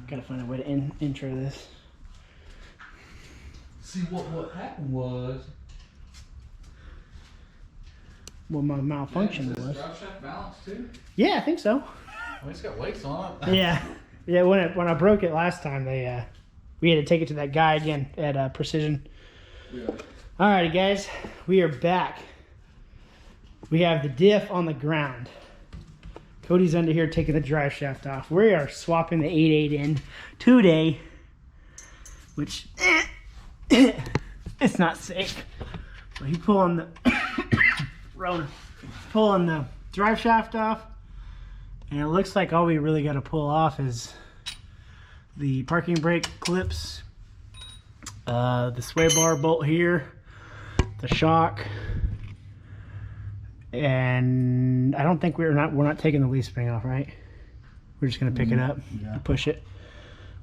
Gotta find a way to intro this. See what happened was. What my malfunction was. Drive shaft balance too? Yeah, I think so. Oh, it's got weights on it. Yeah, yeah. When I broke it last time, we had to take it to that guy again at Precision. Yeah. Alrighty, guys, we are back. We have the diff on the ground. Cody's under here taking the drive shaft off. We are swapping the 8.8 in today, which it's not safe. But he pulling the pulling the drive shaft off, and it looks like all we really got to pull off is the parking brake clips, the sway bar bolt here, the shock. And I don't think we're not taking the leaf spring off, right? We're just gonna pick it up, and push it.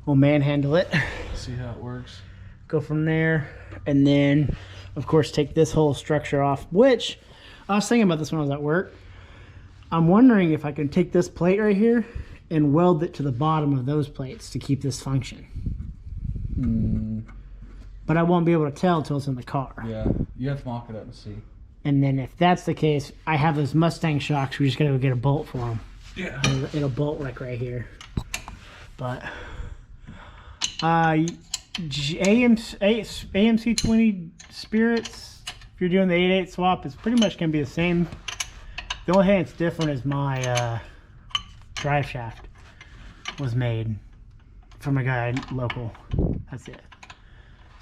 We'll manhandle it. See how it works. Go from there, and then, of course, take this whole structure off. Which I was thinking about this when I was at work. I'm wondering if I can take this plate right here and weld it to the bottom of those plates to keep this function. But I won't be able to tell until it's in the car. Yeah, you have to mock it up and see. And then if that's the case, I have those Mustang shocks. We just gotta go get a bolt for them. Yeah. It'll bolt like right here. But AMC 20 Spirits, if you're doing the 8.8 swap, it's pretty much gonna be the same. The only thing that's different is my drive shaft was made from a guy local. That's it.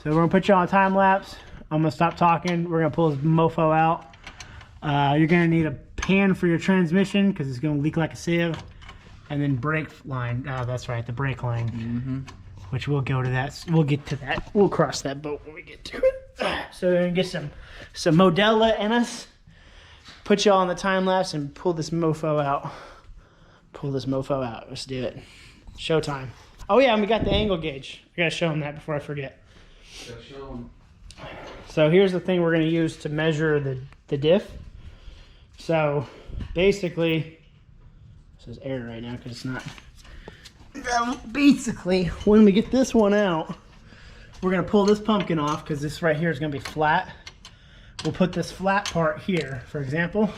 So we're gonna put you on a time lapse. I'm gonna stop talking. We're gonna pull this mofo out. You're gonna need a pan for your transmission because it's gonna leak like a sieve, and then brake line. That's right, the brake line. Which we'll go to that. We'll get to that. We'll cross that boat when we get to it. So we're gonna get some Modella in us. Put you all on the time lapse and pull this mofo out. Pull this mofo out. Let's do it. Showtime. Oh yeah, and we got the angle gauge. I gotta show them that before I forget. Gotta show them. So here's the thing we're going to use to measure the diff. So basically, this is air right now because it's not. Basically, when we get this one out, we're going to pull this pumpkin off because this right here is going to be flat. We'll put this flat part here, for example,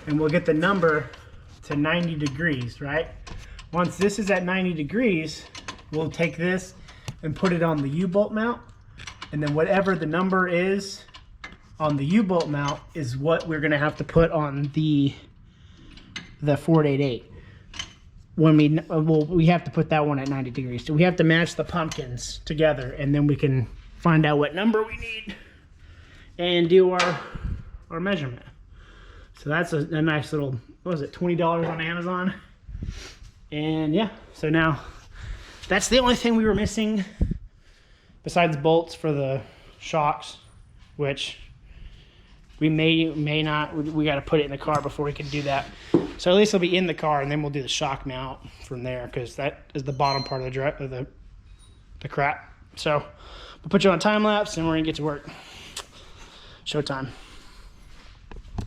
and we'll get the number to 90 degrees, right? Once this is at 90 degrees, we'll take this and put it on the U-bolt mount. And then whatever the number is on the U-bolt mount is what we're going to have to put on the 488. When we have to put that one at 90 degrees. So we have to match the pumpkins together, and then we can find out what number we need and do our measurement. So that's a nice little, what was it, $20 on Amazon? And yeah, so now that's the only thing we were missing. Besides bolts for the shocks, which we may not, we got to put it in the car before we can do that. So at least it'll be in the car, and then we'll do the shock mount from there because that is the bottom part of the crap. So we'll put you on a time lapse, and we're gonna get to work. Showtime.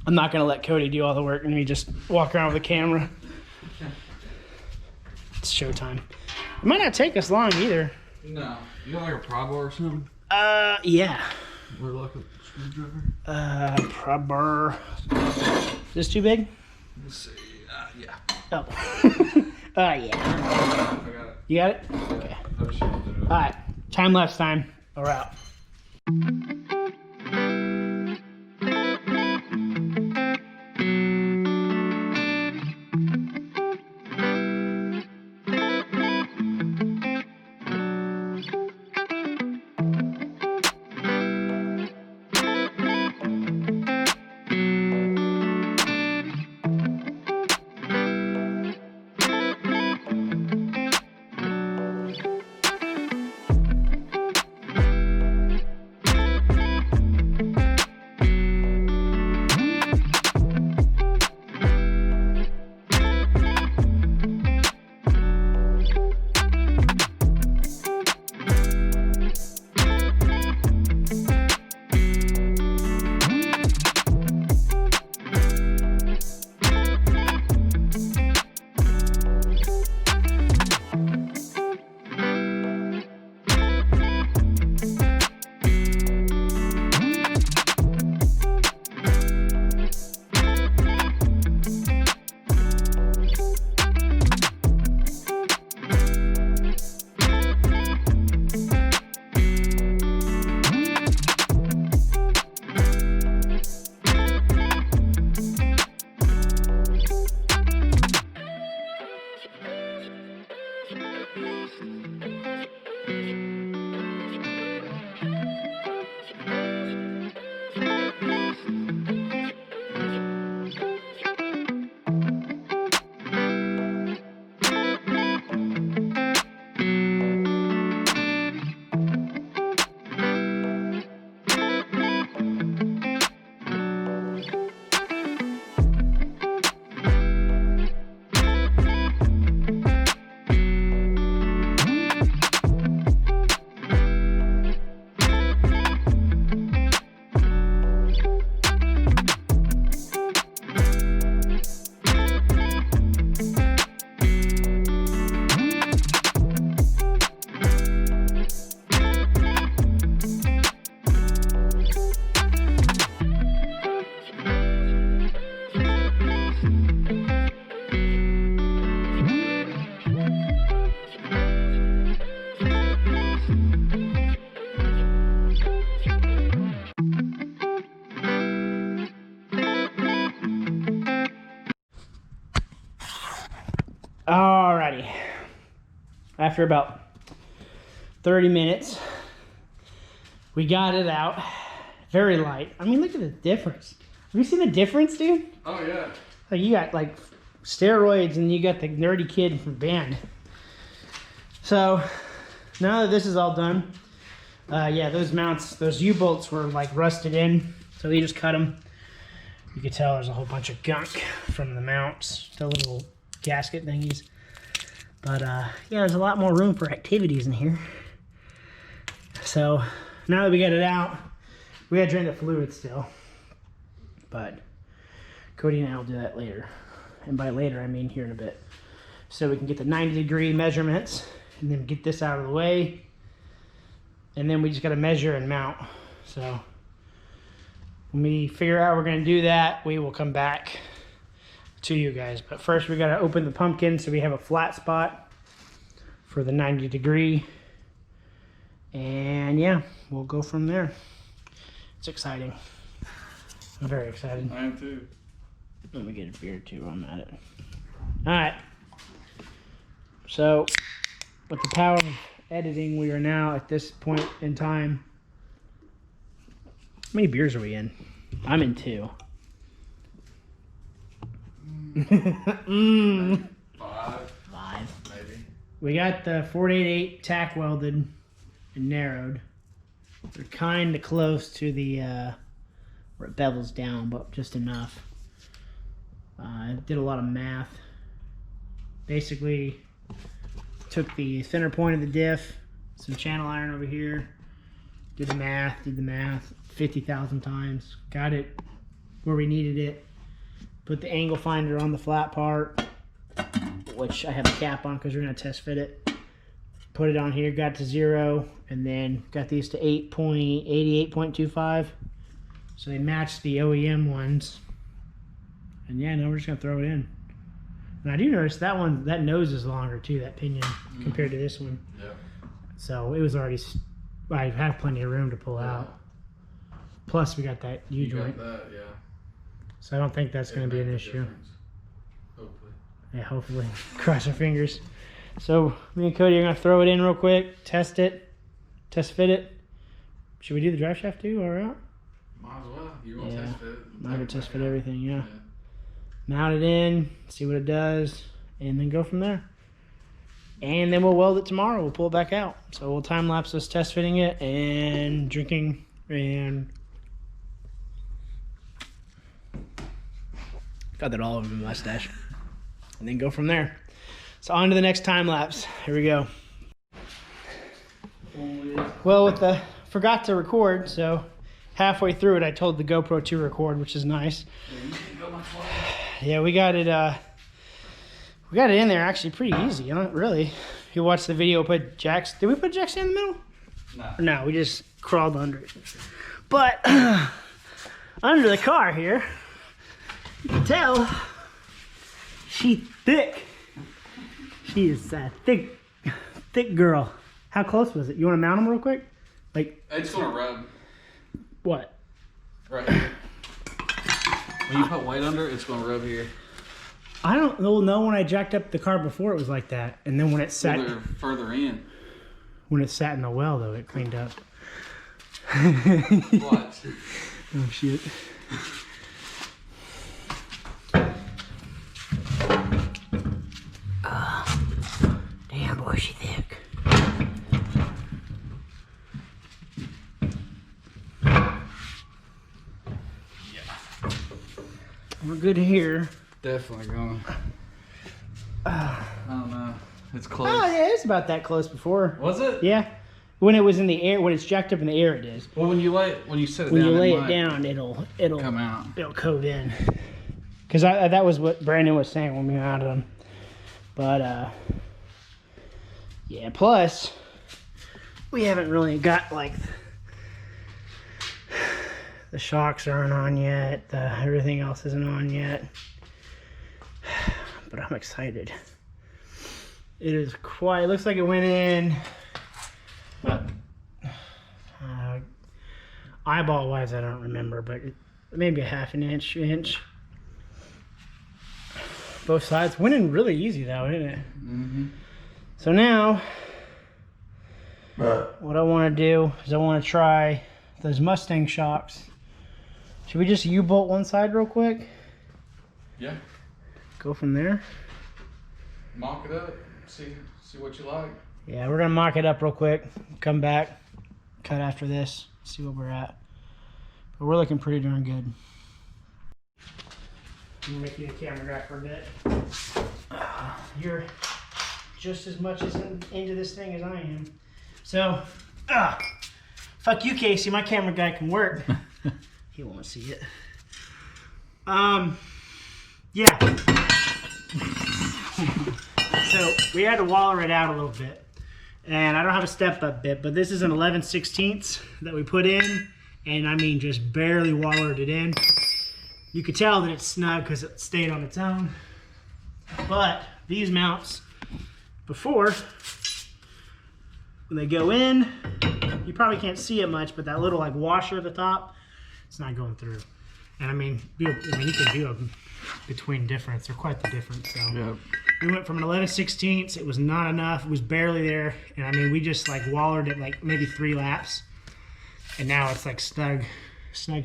I'm not gonna let Cody do all the work and me just walk around with the camera. It's showtime. It might not take us long either. No. You got like a prod bar or something? Yeah. Or like a screwdriver? Prod bar. Is this too big? Let's see. Yeah. Oh. Yeah. I got it. You got it? Okay. Alright. Time lapse time. We're out. Alrighty. After about 30 minutes, we got it out. Very light. I mean, look at the difference. Have you seen the difference, dude? Oh yeah. Like, you got like steroids and you got the nerdy kid from band. So now that this is all done, yeah, those mounts, those U-bolts were like rusted in, so we just cut them. You could tell there's a whole bunch of gunk from the mounts, the little gasket thingies. But yeah, there's a lot more room for activities in here. So now that we got it out, we gotta drain the fluid still. But Cody and I will do that later. And by later, I mean here in a bit. So we can get the 90-degree measurements and then get this out of the way. And then we just gotta measure and mount. So when we figure out we're gonna do that, we will come back to you guys. But first we gotta open the pumpkin so we have a flat spot for the 90-degree. And yeah, we'll go from there. It's exciting. I'm very excited. I am too. Let me get a beer too while I'm at it. All right. So with the power of editing, we are now at this point in time. How many beers are we in? I'm in 2. Five, maybe. We got the 488 tack welded and narrowed. They're kind of close to the where it bevels down, but just enough. I did a lot of math. Basically, took the center point of the diff, some channel iron over here, did the math 50,000 times, got it where we needed it, put the angle finder on the flat part, which I have a cap on because we're going to test fit it, put it on here, got to 0, and then got these to 88.25, so they match the OEM ones. And yeah, now we're just gonna throw it in. And I do notice that one, that nose is longer too, that pinion, compared to this one. Yeah. So it was already, I have plenty of room to pull out. Plus we got that U-joint. That, yeah. So I don't think that's gonna be an issue. Hopefully. Yeah, hopefully. Cross our fingers. So me and Cody are gonna throw it in real quick, test it, test fit it. Should we do the drive shaft too, while we're out? Might as well. You want to test fit? I'm gonna test fit everything, yeah. Mount it in, see what it does, and then go from there. And then we'll weld it tomorrow. We'll pull it back out. So we'll time lapse us test fitting it and drinking and got that all over my mustache. And then go from there. So on to the next time lapse. Here we go. Well, with the forgot to record, so halfway through it I told the GoPro to record, which is nice. Yeah, we got it in there actually pretty easy. You know, really. If you watch the video, put jacks. Did we put jacks in the middle? No. No, we just crawled under it. But under the car here, you can tell she's thick. She is a thick girl. How close was it? You want to mount them real quick? Like, I just want to rub. What? Right here. When you put weight under, it's going to rub here. I don't know when I jacked up the car before it was like that. And then when it sat... Well, they're further in. When it sat in the well, though, it cleaned up. What? Oh, shit. Damn, boy, she thick. We're good here. Definitely going. I don't know. It's close. Oh, yeah, it's about that close before. Was it? Yeah. When it was in the air, when it's jacked up in the air, it is. Well, when you set it When down, you lay it it might down, it'll come out. It'll cove in. Because that was what Brandon was saying when we mounted them. But, yeah, plus, we haven't really got, like, the shocks aren't on yet. Everything else isn't on yet. But I'm excited. It is quite, it looks like it went in, eyeball wise, I don't remember, but maybe a half an inch. Both sides. Went in really easy though, didn't it? Mm-hmm. So now, what I want to do is I want to try those Mustang shocks. Should we just U-bolt one side real quick? Yeah. Go from there? Mock it up. See what you like. Yeah, we're gonna mock it up real quick. Come back, cut after this, see where we're at. But we're looking pretty darn good. I'm gonna make you the camera guy for a bit. You're just as much as into this thing as I am. So, fuck you, Casey. My camera guy can work. He won't see it. Yeah. So we had to waller it out a little bit, and I don't have a step-up bit, but this is an 11/16 that we put in, and I mean just barely wallered it in. You could tell that it's snug because it stayed on its own, but these mounts before, when they go in, you probably can't see it much, but that little like washer at the top, it's not going through. And I mean you can do a between difference. They're quite the difference. So. Yep. We went from an 11/16. It was not enough. It was barely there. And I mean, we just like wallered it like maybe 3 laps. And now it's like snug. So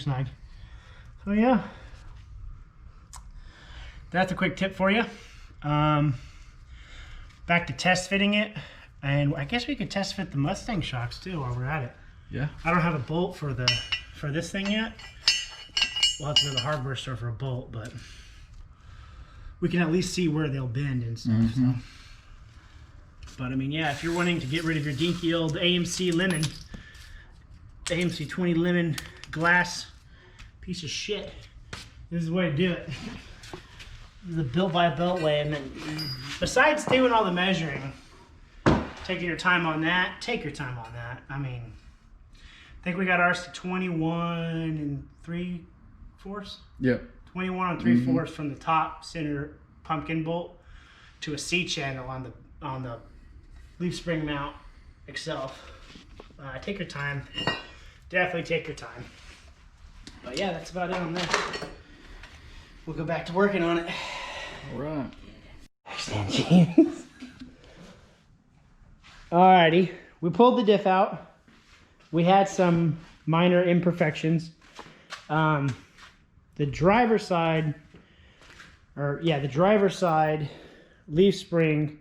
yeah. That's a quick tip for you. Back to test fitting it. And I guess we could test fit the Mustang shocks too while we're at it. Yeah. I don't have a bolt for this thing yet. We'll have to go to the hardware store for a bolt, but we can at least see where they'll bend and stuff. Mm-hmm. So. But I mean, yeah, if you're wanting to get rid of your dinky old AMC 20 lemon glass piece of shit, this is the way to do it. This is the built by belt way. And then, besides doing all the measuring, taking your time on that, take your time on that. I mean, I think we got ours to 21 3/4. Yep. 21 3/4 from the top center pumpkin bolt to a C channel on the leaf spring mount itself. Take your time. Definitely take your time. But yeah, that's about it on that. We'll go back to working on it. All right. Alrighty, we pulled the diff out. We had some minor imperfections. The driver's side leaf spring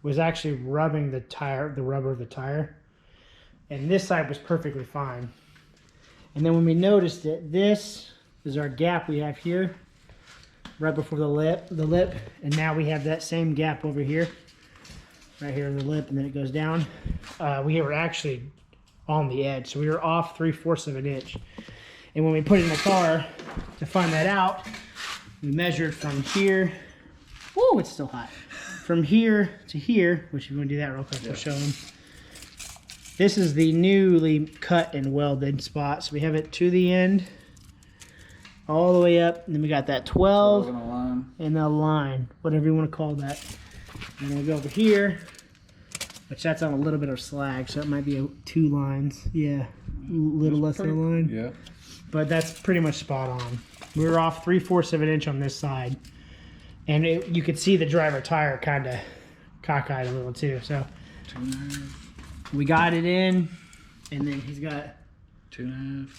was actually rubbing the rubber of the tire. And this side was perfectly fine. And then when we noticed it, this is our gap we have here, right before the lip, and now we have that same gap over here, right here in the lip, and then it goes down. We were actually on the edge, so we were off 3/4 of an inch. And when we put it in the car to find that out, we measured from here. Whoa, it's still hot. From here to here, which you want to do that real quick, we'll show them. This is the newly cut and welded spot. So we have it to the end, all the way up, and then we got that 12 and the line, whatever you want to call that. And then we go over here, which that's on a little bit of slag, so it might be 2 lines. Yeah, a little less than a line. Yeah. But that's pretty much spot on. We were off 3/4 of an inch on this side. And you could see the driver tire kind of cockeyed a little too. So 2.5. we got it in, and then he's got 2.5.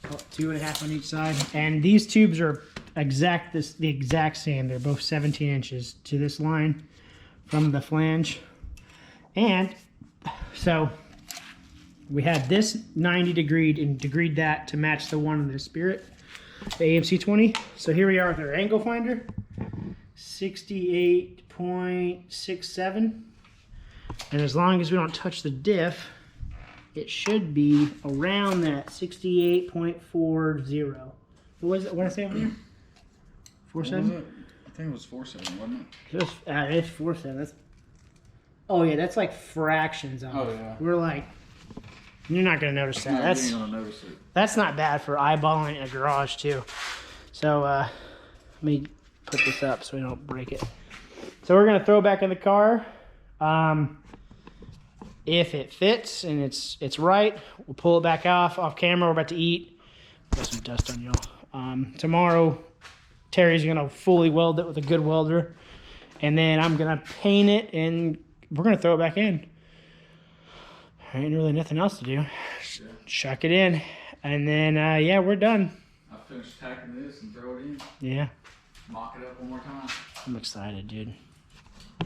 2.5 on each side. And these tubes are the exact same. They're both 17 inches to this line from the flange. And so we had this 90 degreed and degreed that to match the one in the Spirit, the AMC 20. So here we are with our angle finder, 68.67. And as long as we don't touch the diff, it should be around that 68.40. What was it? What did I say over here? 4.7? I think it was 4.7, wasn't it? It's 4.7. That's, oh yeah, that's like fractions on it. Oh yeah. We're like, you're not gonna notice that. No, That's you ain't gonna notice it. That's not bad for eyeballing in a garage too. So let me put this up so we don't break it. So we're gonna throw it back in the car. If it fits and it's right, we'll pull it back off camera. We're about to eat. Got some dust on y'all. Tomorrow, Terry's gonna fully weld it with a good welder, and then I'm gonna paint it, and we're gonna throw it back in. There ain't really nothing else to do. Yeah. Chuck it in, and then yeah, we're done. I'll finish tacking this and throw it in. Yeah, Mock it up one more time. I'm excited, dude.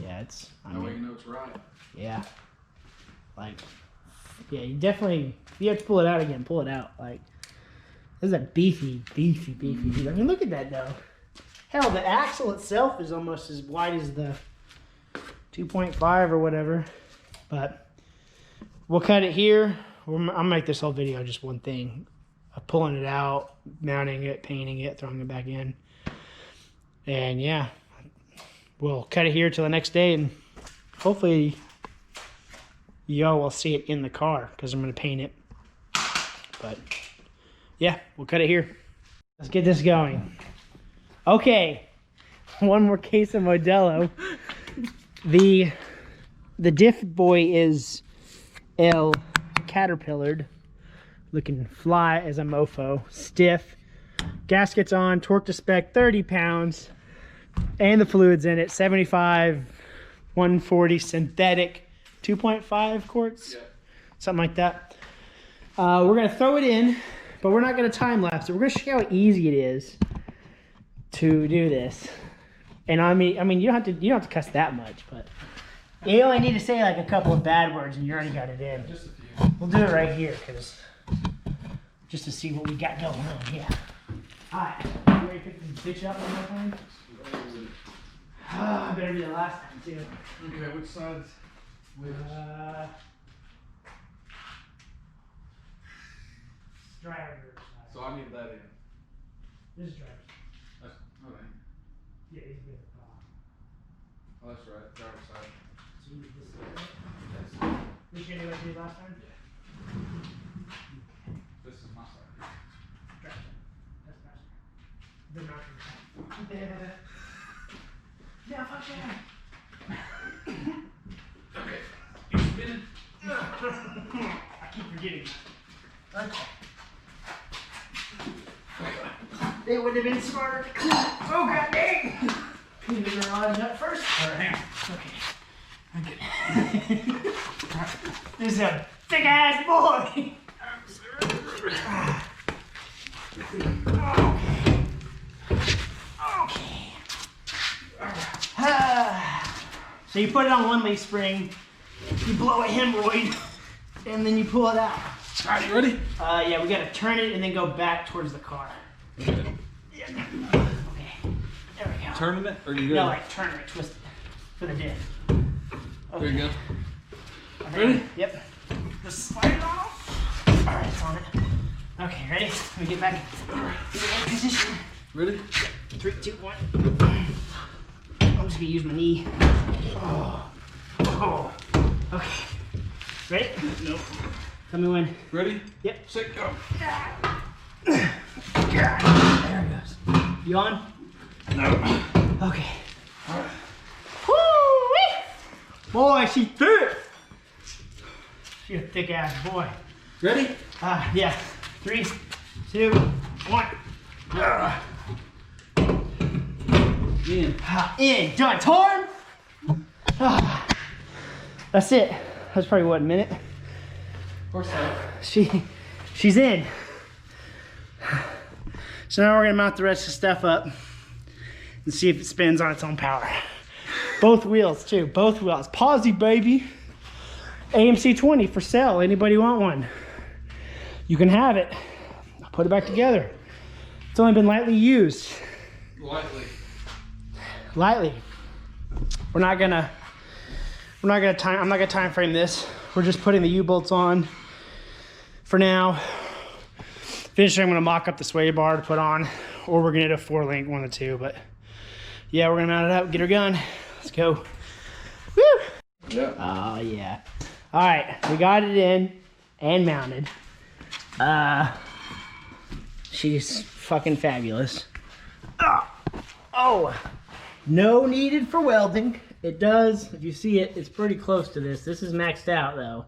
Yeah, it's. That way you know it's right. Yeah. Like, yeah, you definitely. If you have to pull it out again, pull it out. Like, this is a beefy dude. I mean, look at that though. Hell, the axle itself is almost as wide as the 2.5 or whatever. But we'll cut it here. I'll make this whole video just one thing. Pulling it out, mounting it, painting it, throwing it back in. And yeah, we'll cut it here till the next day, and hopefully y'all will see it in the car because I'm going to paint it. But yeah, we'll cut it here. Let's get this going. Okay, one more case of Modelo. The diff boy is L caterpillared, looking fly as a mofo, stiff. Gaskets on, torque to spec, 30 pounds, and the fluids in it, 75, 140 synthetic, 2.5 quarts, Yeah. something like that. We're gonna throw it in, but we're not gonna time lapse it. We're gonna show you how easy it is to do this. And I mean, you don't have to cuss that much, but you only need to say like a couple of bad words, and you already got it in. Just a few. We'll do it right here, just to see what we got going on. Yeah. All right. You ready to pick this bitch up one more time? Ah, better be the last time too. Okay, which side's which? Driver side. So I need that in. This is driver's side. That's, okay. Yeah, he's good. Oh, that's right. Driver's side. So you need this side. Yes. Which one did I do last time? This is my side. Driver's side. That's faster. They're not gonna yeah. Yeah, fuck yeah. Okay. You spinning? I keep forgetting. Okay. It would have been smarter to clean. Oh god dang! Clean the garage up first. Alright, hang on. Okay. This is a thick ass boy! Okay. So you put it on one leaf spring, you blow a hemorrhoid, and then you pull it out. Alright, you ready? Yeah, we gotta turn it and then go back towards the car. Okay. Yeah. Okay. There we go. Turning it, or you good? No, like turn it, twist it for the diff. Okay. There you go. Okay. Ready? Yep. Just slide it off. Alright, it's on it. Okay, ready? Let me get back in position. Ready? 3, 2, 1. I'm just gonna use my knee. Oh. Okay. Ready? Nope. Tell me when. Ready? Yep. Set, go. There it goes. You on? No. Okay. Woo-wee! Boy, she thick. She a thick ass boy. Ready? Yeah. 3, 2, 1. In. In, done, torn. That's it. That's probably what, a minute? Or so. She's in. So now we're gonna mount the rest of the stuff up and see if it spins on its own power. Both wheels too, both wheels. Posi, baby. AMC 20 for sale. Anybody want one? You can have it. I'll put it back together. It's only been lightly used. Lightly. I'm not gonna time frame this. We're just putting the U-bolts on for now. Eventually I'm gonna mock up the sway bar to put on, or we're gonna do a 4-link, one of the two, but yeah, we're gonna mount it up, get her gun. Let's go. Woo! Yeah. Oh yeah. All right, we got it in and mounted. She's fucking fabulous. Oh, no needed for welding. It does, if you see it, it's pretty close to this. This is maxed out though.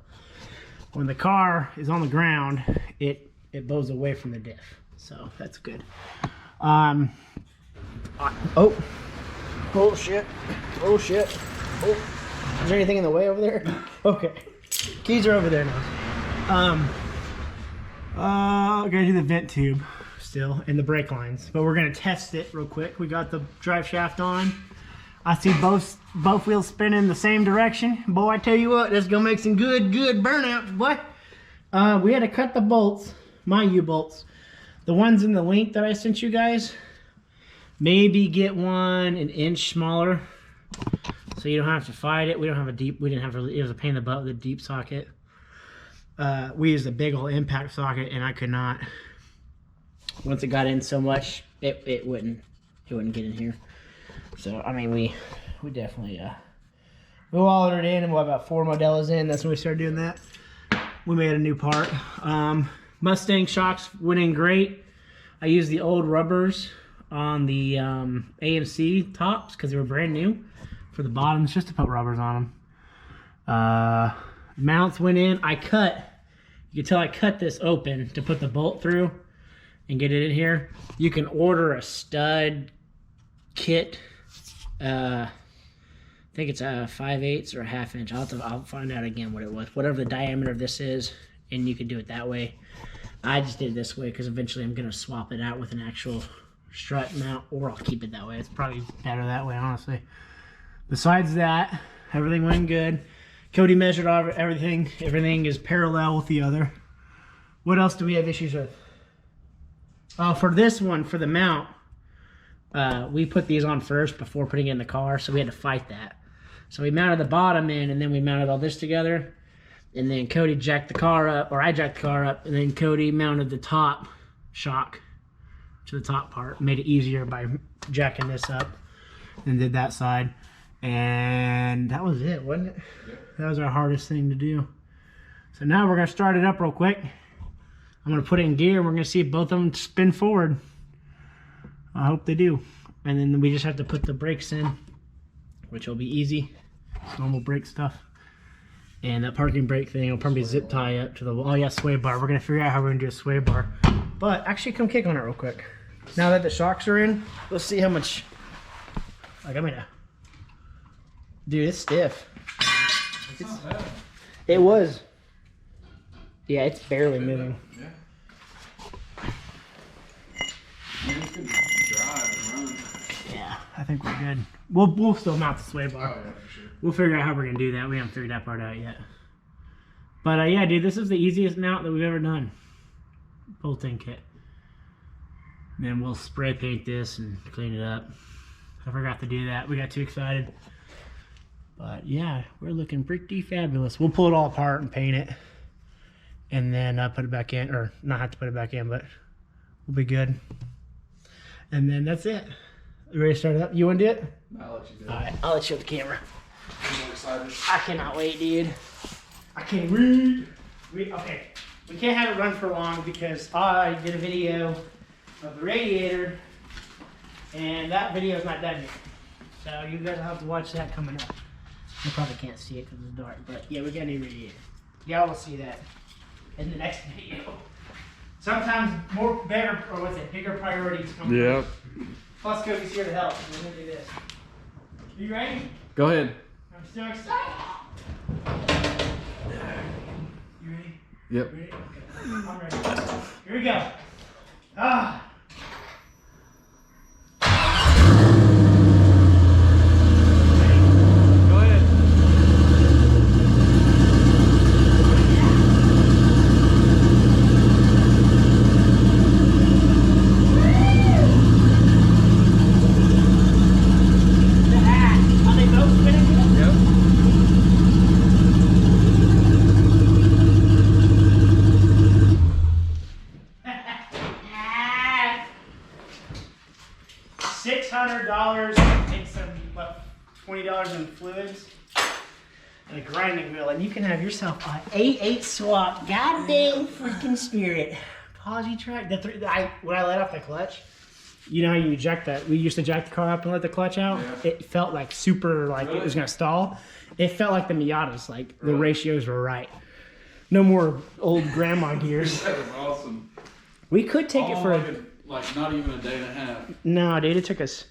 When the car is on the ground, it bows away from the diff, so that's good. Oh shit, oh shit. Oh, is there anything in the way over there? Okay, keys are over there now. We're gonna do the vent tube still and the brake lines, but we're gonna test it real quick. We got the drive shaft on. I see both wheels spinning the same direction. Boy, I tell you what, that's gonna make some good burnouts, boy. We had to cut the bolts, my U-bolts, the ones in the link that I sent you guys. Maybe get one an inch smaller, so you don't have to fight it. We don't have a deep. It was a pain in the butt with a deep socket. We used a big old impact socket, and I could not. Once it got in so much, it wouldn't get in here. So I mean, we definitely we wallered it in, and we'll have about 4 Modelas in. That's when we started doing that. We made a new part. Mustang shocks went in great. I used the old rubbers on the AMC tops because they were brand new for the bottoms, just to put rubbers on them. Mounts went in. You can tell I cut this open to put the bolt through and get it in here. You can order a stud kit. I think it's a 5/8 or a 1/2 inch. I'll find out again what it was. Whatever the diameter of this is, and you can do it that way. I just did it this way because eventually I'm gonna swap it out with an actual strut mount, or I'll keep it that way. It's probably better that way, honestly. Besides that, everything went good. Cody measured everything. Everything is parallel with the other. What else do we have issues with? For this one, for the mount, we put these on first before putting it in the car, so we had to fight that. So we mounted the bottom in, and then we mounted all this together. And then Cody jacked the car up, or I jacked the car up, and then Cody mounted the top shock to the top part. Made it easier by jacking this up, and did that side. And that was it, wasn't it? Yeah. That was our hardest thing to do. So now we're gonna start it up real quick. I'm gonna put it in gear, and we're gonna see if both of them spin forward. I hope they do. And then we just have to put the brakes in, which will be easy. Normal brake stuff. And that parking brake thing will probably zip tie up to the wall. Oh yeah, sway bar. We're gonna figure out how we're gonna do a sway bar. But actually, come kick on it real quick. Now that the shocks are in, let's see how much. Like, I'm gonna. Dude, it's stiff. It's not bad. It was. Yeah, it's barely moving. Yeah. It's good to drive and run. Yeah, I think we're good. We'll still mount the sway bar. Oh yeah, for sure. We'll figure out how we're gonna do that. We haven't figured that part out yet. But yeah, dude, this is the easiest mount that we've ever done. Bolting kit. And then we'll spray paint this and clean it up. I forgot to do that. We got too excited. But yeah, we're looking pretty fabulous. We'll pull it all apart and paint it. And then put it back in, or not have to put it back in, but we'll be good. And then that's it. You ready to start it up? You want to do it? I'll let you do it. Alright, I'll let you have the camera. I'm more excited. I cannot wait, dude. I can't wait. Okay, we can't have it run for long because I did a video of the radiator, and that video is not done yet. So you guys will have to watch that coming up. You probably can't see it because it's dark, but yeah, we got a new radiator. Y'all will see that in the next video. Sometimes bigger priorities come Yep. Plus, Cody's here to help. We're gonna do this. You ready? Go ahead. I'm so excited. You ready? Yep. Ready? Okay. I'm ready. Here we go. Ah. Go ahead. Are they both spinning? Yep. $600 and some what, $20 in fluids and a grinding wheel, and you can have yourself an 8/8 swap. Goddamn freaking spirit. Posi track. When I let off the clutch, you know how you eject that? We used to jack the car up and let the clutch out. Yeah. It felt like super, like it was gonna stall. It felt like the Miatas, like the ratios were right. No more old grandma gears. That was awesome. We could take it for like not even a day and a half. No, dude, it took us.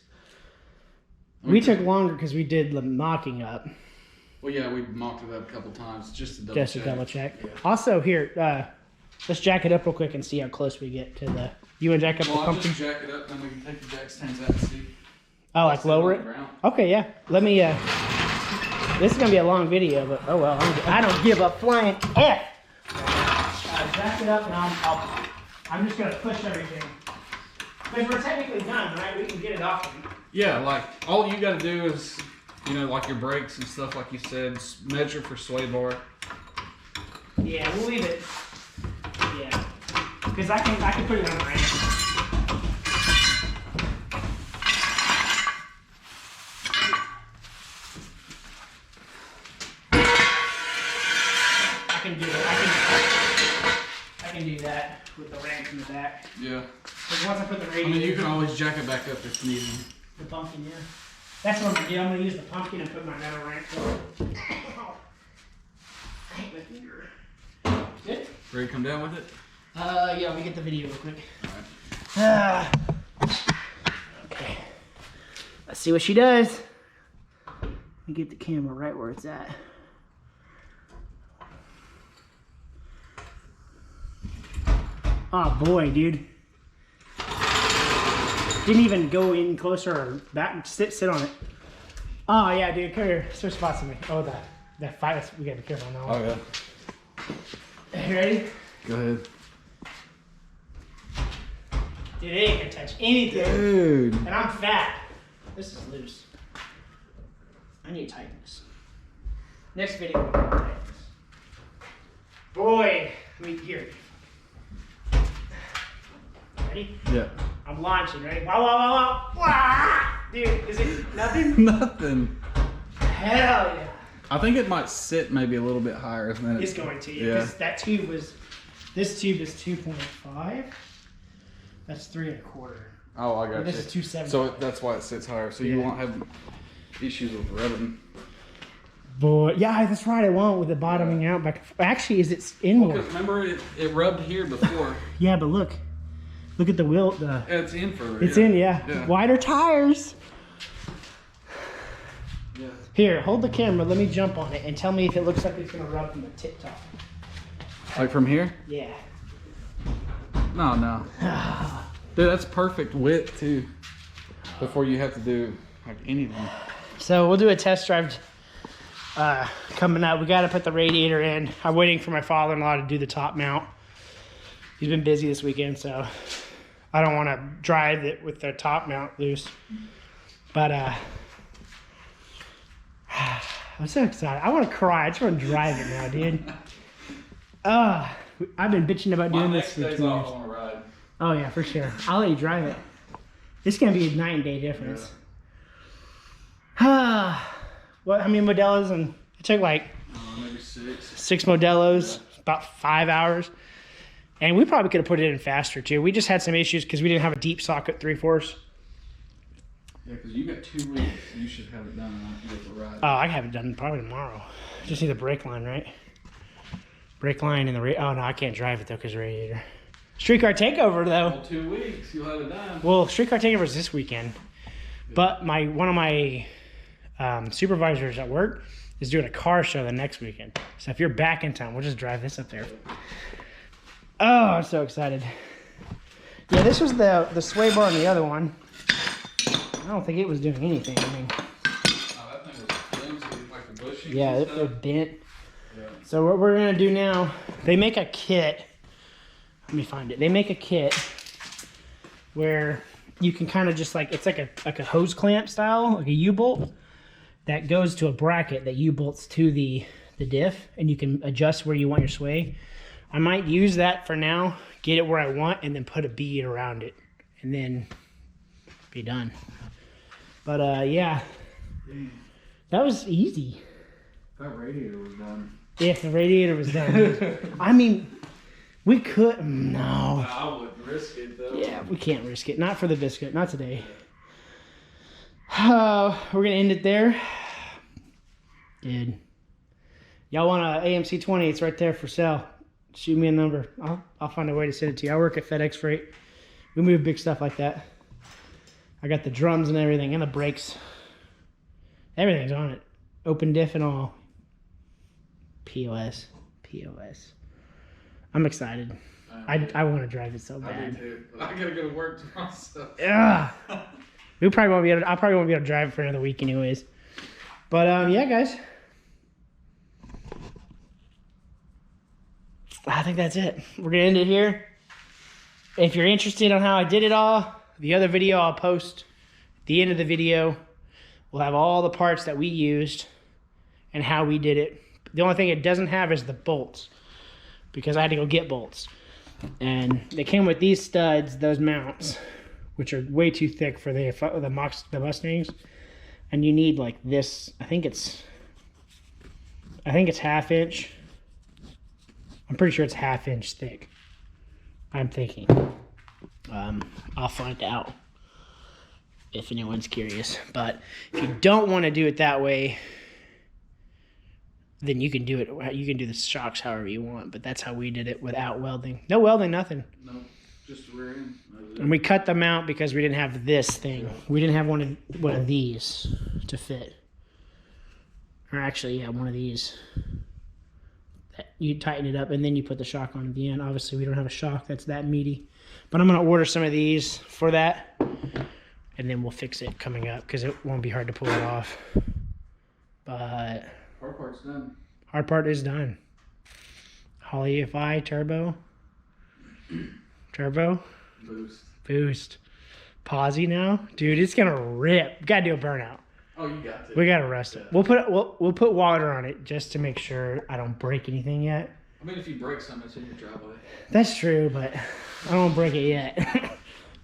We took longer because we did the mocking up. Well, yeah, we mocked it up a couple times just to double Just check. to double check. Yeah. Also, here, let's jack it up real quick and see how close we get to the. You want to jack up Well, the I'll pumpkin? just jack it up, then we can take the jack stands out and see. Oh, like lower it? Okay, yeah. Let me. This is gonna be a long video, but oh well. I don't give a flying F. Jack it up, and I'm just gonna push everything. Because we're technically done, right? We can get it off. Yeah, like all you got to do is, you know, like your brakes and stuff, like you said, measure for sway bar. Yeah, we'll leave it. Yeah, because I can put it on the ramp. I can do it. I can do that with the ramp in the back. Yeah. Because once I put the I radiator. mean, you can always jack it back up if needed. The pumpkin, yeah. That's what I'm gonna do. I'm gonna use the pumpkin and put my metal ramp. I hate my finger. Good. Ready to come down with it? Yeah, let me get the video real quick. Alright. Okay. Let's see what she does. Let me get the camera right where it's at. Oh boy, dude. Didn't even go in closer or back. Sit on it. Oh yeah, dude. Come here. Switch spots with me. Oh, that fire. We gotta be careful now. Oh yeah. You ready? Go ahead. Dude, it ain't gonna touch anything. Dude. And I'm fat. This is loose. I need to tighten this. Next video, we're gonna tighten this. Boy, I mean, here. Ready? Yeah. I'm launching. Ready? Wow, wow, wow, wow. Wah! Dude, is it nothing? Nothing. Hell yeah. I think it might sit maybe a little bit higher than It's going to, yeah. because that tube was, this tube is 2.5. That's 3 1/4. Oh, I got And this you. is 2.7. So that's why it sits higher, so you Yeah. won't have issues with rubbing. Boy, yeah, that's right. I won't with it bottoming out back. Actually, is it in more? Because remember, it rubbed here before. Yeah, but look at the wheel. It's in further. It's in, yeah. Wider tires. Yeah. Here, hold the camera. Let me jump on it and tell me if it looks like it's gonna rub from the tip top. Like from here? Yeah. No, no. Dude, that's perfect width too. Before you have to do like anything. So we'll do a test drive coming up. We got to put the radiator in. I'm waiting for my father-in-law to do the top mount. He's been busy this weekend, so I don't want to drive it with the top mount loose. But I'm so excited. I want to cry. I just want to drive it now, dude. I've been bitching about doing this for 2 years. On a ride. Oh yeah, for sure. I'll let you drive it. It's gonna be a 9-day difference. What? How many Modelos? And it took like Maybe 6. 6 Modelos, about 5 hours. And we probably could have put it in faster too. We just had some issues because we didn't have a deep socket 3/4. Yeah, because you got 2 weeks. You should have it done after you get the ride. Oh, I have it done probably tomorrow. Just need the brake line, right? Brake line and the oh no, I can't drive it though because radiator. Streetcar Takeover, though. Well, 2 weeks, you'll have it done. Well, Streetcar Takeover is this weekend. But one of my supervisors at work is doing a car show the next weekend. So if you're back in town, we'll just drive this up there. Oh, I'm so excited. Yeah, this was the sway bar on the other one. I don't think it was doing anything. I mean, that thing was flimsy, like the bushings. yeah, and it stuff. bent. Yeah. So what we're gonna do now, they make a kit. Let me find it. They make a kit where you can kind of just like, it's like a hose clamp style, like a U-bolt that goes to a bracket that U-bolts to the diff, and you can adjust where you want your sway. I might use that for now, get it where I want, and then put a bead around it, and then be done. But yeah, that was easy. That radiator was done. Yeah, the radiator was done. I mean, we could, no. I wouldn't risk it though. Yeah, we can't risk it. Not for the biscuit, not today. We're gonna end it there. Dude, y'all want a AMC 20? It's right there for sale. Shoot me a number. I'll find a way to send it to you. I work at FedEx Freight. We move big stuff like that. I got the drums and everything, and the brakes. Everything's on it. Open diff and all. POS. I'm excited. I want to drive it so I bad. do too. I gotta go to work tomorrow. So. Yeah. I probably won't be able to drive it for another week anyways. But yeah, guys. I think that's it. We're gonna end it here. If you're interested on how I did it all, the other video I'll post at the end of the video will have all the parts that we used and how we did it. The only thing it doesn't have is the bolts, because I had to go get bolts. And they came with these studs, those mounts, which are way too thick for the Mustangs. And you need like this, I think it's 1/2 inch. I'm pretty sure it's 1/2 inch thick. I'm thinking. I'll find out if anyone's curious. But if you don't want to do it that way, then you can do it. You can do the shocks however you want. But that's how we did it without welding. No welding, nothing. No, just the rear end. And we cut them out because we didn't have this thing. We didn't have one of these to fit. Or actually, yeah, one of these. You tighten it up and then you put the shock on at the end. Obviously, we don't have a shock that's that meaty. But I'm going to order some of these for that. And then we'll fix it coming up because it won't be hard to pull it off. But Hard part's done. Hard part is done. Holly EFI turbo. Boost. Pausey now. Dude, it's going to rip. Got to do a burnout. Oh, you got to. We got to rust it. We'll put water on it just to make sure I don't break anything yet. I mean, if you break something, it's in your driveway. That's true, but I don't break it yet.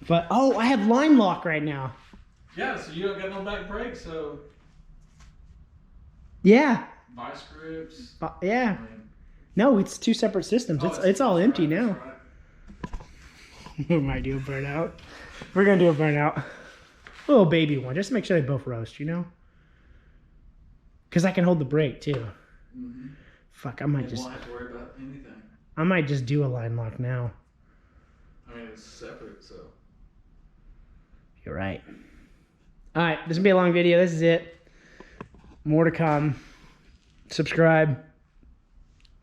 But, oh, I have line lock right now. Yeah, so you don't got no back brakes, so... Yeah. Vice grips. Yeah. No, it's 2 separate systems. It's all empty now. Right. We might do a burnout. We're going to do a burnout. A little baby one, just to make sure they both roast, you know? Because I can hold the brake, too. Mm-hmm. Fuck, I might You just... won't have to worry about anything. I might just do a line lock now. I mean, it's separate, so... You're right. All right, this will be a long video. This is it. More to come. Subscribe.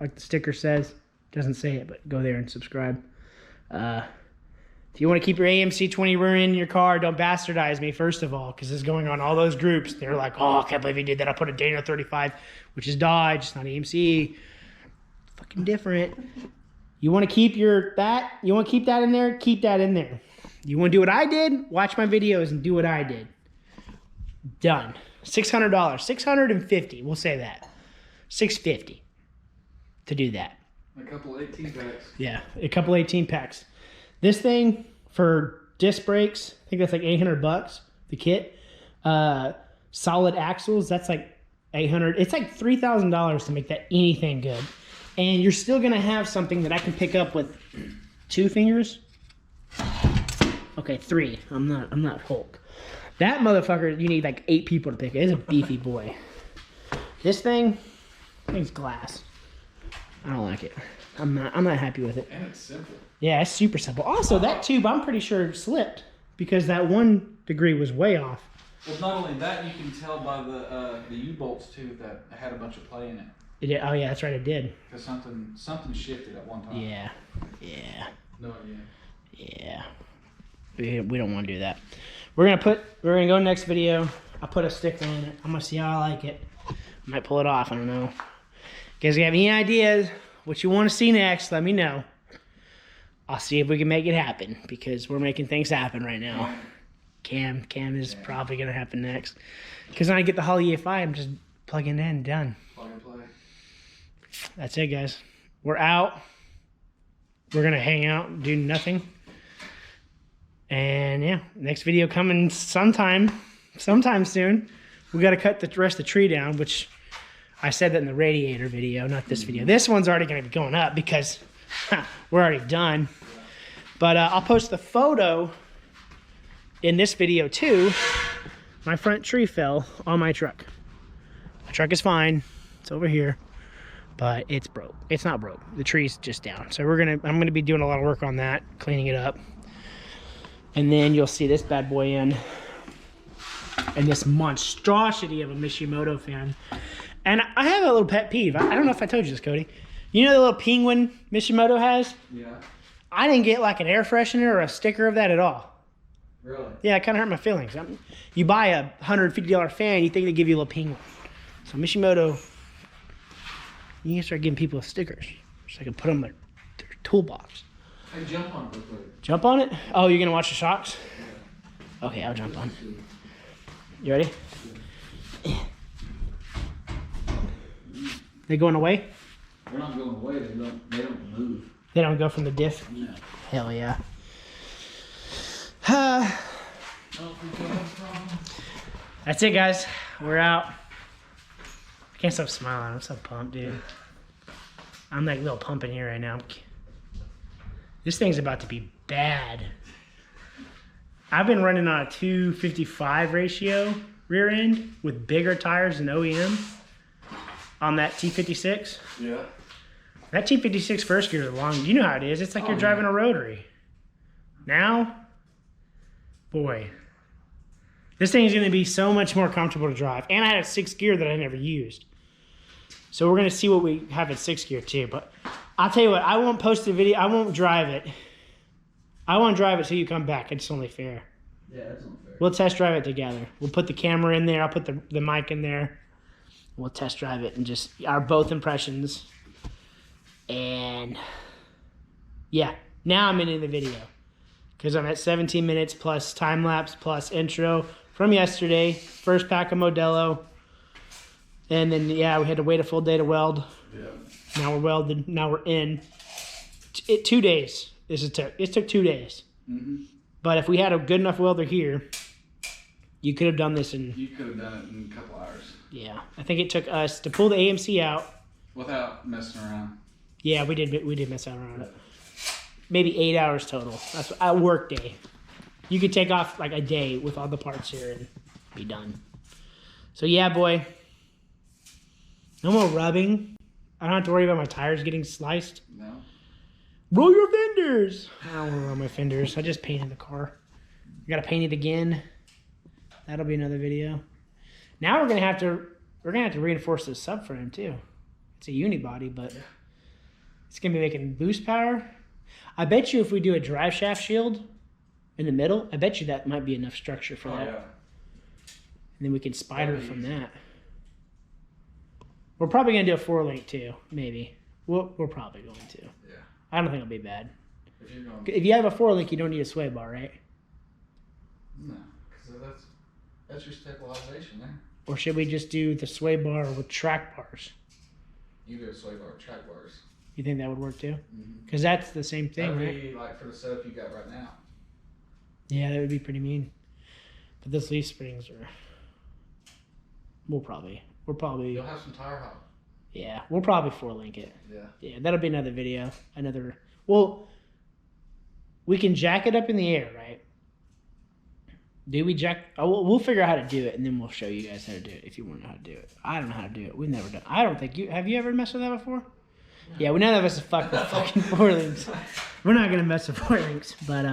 Like the sticker says. Doesn't say it, but go there and subscribe. If you want to keep your AMC 20 rear end in your car, don't bastardize me, first of all, because this is going on all those groups. They're like, oh, I can't believe you did that. I put a Dana 35, which is Dodge. It's not AMC. Fucking different. You want to keep you want to keep that in there? Keep that in there. You want to do what I did? Watch my videos and do what I did. Done. $600. $650. We'll say that. $650 to do that. A couple 18 packs. Yeah, a couple 18 packs. This thing for disc brakes, I think that's like $800. The kit. Solid axles, that's like $800. It's like $3,000 to make that anything good. And you're still gonna have something that I can pick up with 2 fingers. Okay, 3. I'm not Hulk. That motherfucker, you need like 8 people to pick it. It's a beefy boy. This thing's glass. I don't like it. I'm not happy with it. And it's simple. Yeah, it's super simple. Also, that tube, I'm pretty sure slipped because that 1 degree was way off. Well, not only that, you can tell by the U-bolts too that it had a bunch of play in it. It did. Oh yeah, that's right, it did. Because something shifted at one time. Yeah. No idea. Yeah. We don't want to do that. We're gonna go next video. I'll put a sticker on it. I'm gonna see how I like it. I might pull it off, I don't know. You guys have any ideas what you want to see next, let me know. I'll see if we can make it happen because we're making things happen right now. Cam is probably gonna happen next. Because when I get the Holly EFI, I'm just plugging it in, done. Plug and play. That's it, guys. We're out. We're gonna hang out, do nothing. And yeah, next video coming sometime soon. We gotta cut the rest of the tree down, which I said that in the radiator video, not this video. This one's already gonna be going up because we're already done. But I'll post the photo in this video too. My front tree fell on my truck. My truck is fine. It's over here, but it's broke. It's not broke. The tree's just down. So I'm gonna be doing a lot of work on that, cleaning it up. And then you'll see this bad boy in. And this monstrosity of a Mishimoto fan. And I have a little pet peeve. I don't know if I told you this, Cody. You know the little penguin Mishimoto has? Yeah. I didn't get like an air freshener or a sticker of that at all. Really? Yeah, it kind of hurt my feelings. You buy a $150 fan, you think they give you a little penguin. So Mishimoto, you can start giving people stickers so I can put them in their toolbox. Hey, jump on it real quick. Jump on it? Oh, you're going to watch the shocks? Yeah. Okay, I'll jump on. You ready? Yeah. They going away? They're not going away. They don't move. They don't go from the diff? No. Hell yeah. That's it, guys. We're out. I can't stop smiling. I'm so pumped, dude. I'm like a little pumping here right now. This thing's about to be bad. I've been running on a 255 ratio rear end with bigger tires than OEM on that T56. Yeah. That T56 first gear is long. You know how it is. It's like you're driving a rotary. Now, boy, this thing is going to be so much more comfortable to drive. And I had a 6th gear that I never used. So we're going to see what we have at 6th gear too. But I'll tell you what, I won't post a video. I won't drive it. I won't drive it till you come back. It's only fair. Yeah, that's not fair. We'll test drive it together. We'll put the camera in there. I'll put the mic in there. We'll test drive it and just our both impressions. And yeah, now I'm into the video because I'm at 17 minutes plus time lapse plus intro from yesterday. First pack of Modelo. And then, yeah, we had to wait a full day to weld. Yeah. Now we're welded. Now we're in. 2 days. It took 2 days. Mm-hmm. But if we had a good enough welder here, you could have done this in... You could have done it in a couple hours. Yeah. I think it took us to pull the AMC out. Without messing around. Yeah, we did mess around it. Maybe 8 hours total. That's a work day. You could take off like a day with all the parts here and be done. So yeah, boy. No more rubbing. I don't have to worry about my tires getting sliced. No. Roll your fenders. I don't want to roll my fenders. I just painted the car. I gotta paint it again. That'll be another video. Now we're gonna have to reinforce the subframe too. It's a unibody, but it's gonna be making boost power. I bet you if we do a drive shaft shield in the middle, I bet you that might be enough structure for that. Yeah. And then we can spider from that. We're probably gonna do a 4-link too, maybe. We're probably going to. Yeah. I don't think it'll be bad. If you're going. If you have a 4-link, you don't need a sway bar, right? No, because that's your stabilization there. Or should we just do the sway bar with track bars? You do a sway bar, track bars. You think that would work too? Mm-hmm. Because that's the same thing, That'd right? be like for the setup you got right now. Yeah, that would be pretty mean. But those leaf springs are... We'll probably... You'll have some tire hop. Yeah, we'll probably 4-link it. Yeah. Yeah, that'll be another video. Well, we can jack it up in the air, right? Do we jack... Oh, we'll figure out how to do it, and then we'll show you guys how to do it if you want to know how to do it. I don't know how to do it. We've never done... I don't think you... Have you ever messed with that before? Yeah, well, none of us have fucked with fucking four links. We're not gonna mess with four links, but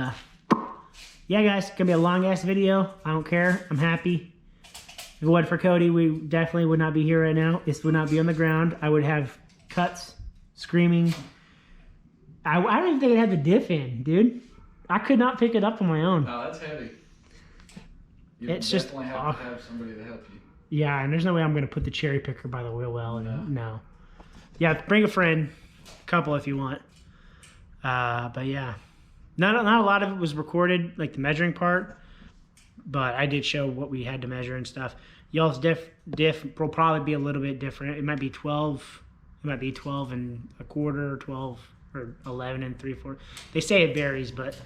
yeah, guys, it's gonna be a long ass video. I don't care. I'm happy. If it wasn't for Cody, we definitely would not be here right now. This would not be on the ground. I would have cuts, screaming. I don't even think it had the diff in, dude. I could not pick it up on my own. No, that's heavy. You It's definitely just have to have somebody to help you. Yeah, and there's no way I'm gonna put the cherry picker by the wheel well. No. Yeah, bring a friend, couple if you want. But yeah, not a lot of it was recorded, like the measuring part. But I did show what we had to measure and stuff. Y'all's diff will probably be a little bit different. It might be 12. It might be 12 and a quarter, 12 or 11 and 3/4. They say it varies, but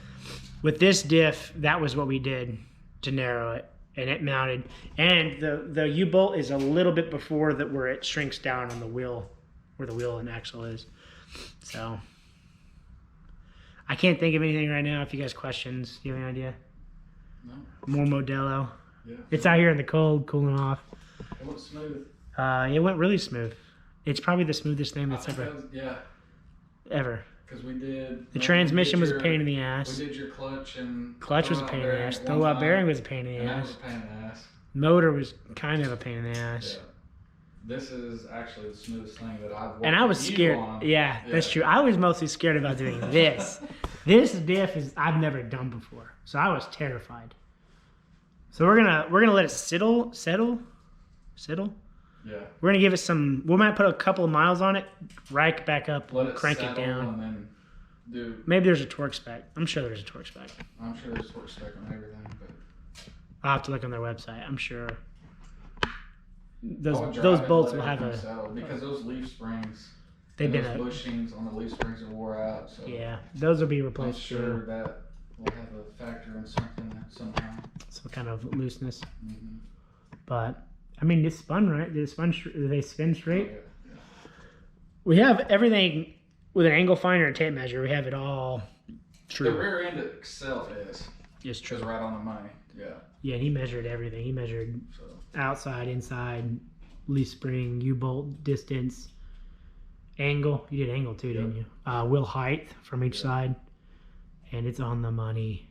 with this diff, that was what we did to narrow it, and it mounted. And the U-bolt is a little bit before that where it shrinks down on the wheel, where the wheel and axle is. So I can't think of anything right now. If you guys questions, do you have any idea? No. More Modelo. Yeah. It's out here in the cold, cooling off. It went smooth. It went really smooth. It's probably the smoothest thing that's Yeah. ever. Because we did... The transmission was a pain in the ass. We did your clutch and... Clutch was a pain in the ass. The low bearing was a pain in the That ass. was a pain in the ass. Motor was kind of a pain in the ass. Yeah. This is actually the smoothest thing that I've worked And I was with you scared. on. Yeah, that's true. I was mostly scared about doing this. This diff is I've never done before, so I was terrified. So we're gonna let it settle. Yeah. We're gonna give it some. We might put a couple of miles on it, rack back up, Let it crank it settle down. and then do... Maybe there's a torque spec. I'm sure there's a torque spec. I'm sure there's a torque spec on everything, but... I'll have to look on their website. I'm sure I would drive those it bolts and will let have everything a. settle, because those leaf springs, They've and been those bushings on the leaf springs are wore out. So yeah, those will be I'm replaced. sure that will have a factor in something somehow. Some kind of looseness. Mm-hmm. But I mean, it's spun right. They spin straight. Oh, yeah. We have everything with an angle finder and tape measure. We have it all The true. rear end itself is It's right on the money. Yeah. Yeah, he measured everything. He measured So outside, inside, leaf spring, U-bolt distance, angle. You did angle too, didn't you? Wheel height from each side, and it's on the money.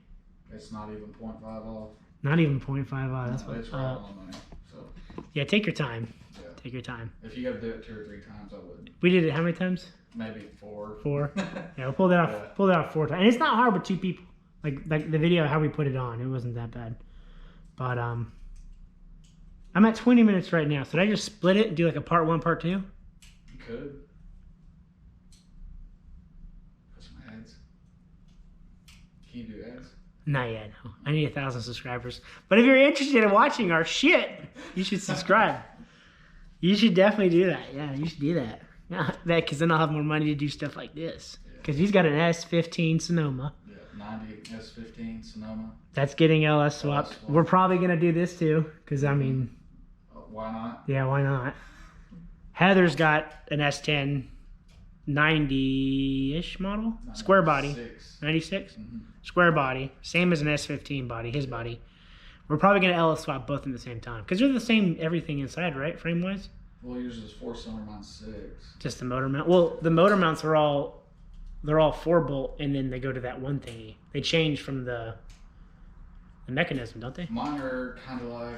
it's not even 0.5 off. Not even 0.5 off. That's No, what. it's right on the money. So Yeah, take your time. yeah. Take your time. If you got to do it 2 or 3 times, I would. We did it how many times? Maybe 4. 4. Yeah, we pulled it out. Yeah. Pulled it out 4 times, and it's not hard with 2 people. Like the video how we put it on, it wasn't that bad. But I'm at 20 minutes right now. So did I just split it and do like a part 1, part 2? You could. Put some ads. Can you do ads? Not yet, no. I need 1,000 subscribers. But if you're interested in watching our shit, you should subscribe. You should definitely do that. Yeah, you should do that. Yeah, because then I'll have more money to do stuff like this. Because he's got an S15 Sonoma. Yeah, 90 S15 Sonoma. That's getting LS swapped. swapped. We're probably going to do this too. Because, I mean, Why not? yeah, why not? Heather's got an S10 90-ish model. Square body. 96? Mm-hmm. Square body. Same as an S15 body, his body. We're probably going to LS swap both at the same time. Because they're the same everything inside, right? Frame-wise? Well, yours is 4-cylinder, mine's 6. Just the motor mount. Well, the motor mounts are all, they're all 4-bolt, and then they go to that one thingy. They change from the mechanism, don't they? Mine are kind of like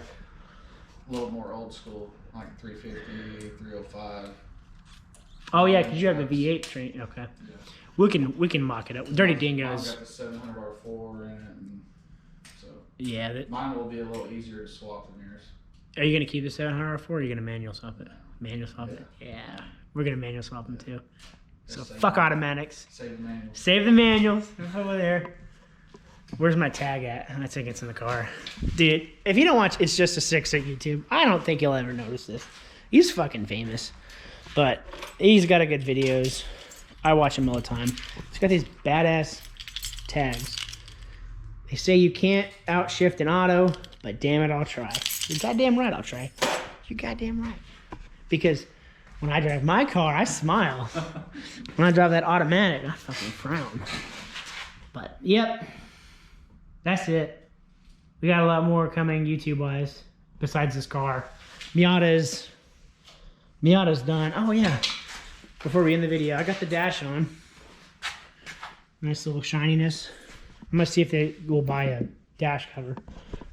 a little more old school, like 350, 305. Oh yeah, because you have the V8 train. Okay, Yeah. we can mock it up. Dirty Mine's Dingoes. got the 700 R4 in it, and so Yeah. mine will be a little easier to swap than yours. Are you gonna keep the 700R4 or are you gonna manual swap it? Manual swap it. Yeah, we're gonna manual swap them too. So Save fuck the- automatics. Save the manual. Save the manuals. They're over there. Where's my tag at? I think it's in the car. Dude, if you don't watch It's Just a Six at YouTube, I don't think you'll ever notice this. He's fucking famous. But he's got a good videos. I watch him all the time. He's got these badass tags. They say you can't outshift an auto, but damn it, I'll try. You're goddamn right, I'll try. You're goddamn right. Because when I drive my car, I smile. When I drive that automatic, I fucking frown. But, yep. That's it. We got a lot more coming YouTube-wise besides this car. Miata's done. Oh, yeah. before we end the video. I got the dash on. Nice little shininess. I'm gonna see if they will buy a dash cover.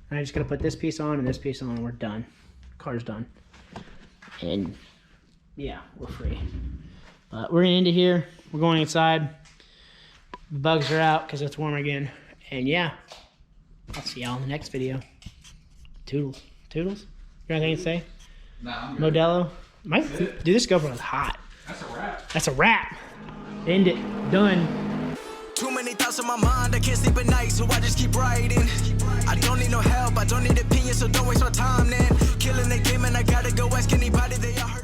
And I just gotta put this piece on and this piece on, and we're done. Car's done. And yeah, we're free. But we're gonna end it here. We're going inside. The bugs are out because it's warm again. And yeah, I'll see y'all in the next video. Toodles. Toodles? You got anything to say? Nah, I'm good. Modelo? Dude, this GoPro is hot. That's a wrap. That's a wrap. End it. Done. Too many thoughts in my mind, I can't sleep at night, so I just keep writing. I don't need no help, I don't need opinions, so don't waste my time then. Killing the game and I gotta go ask anybody, they all hurt.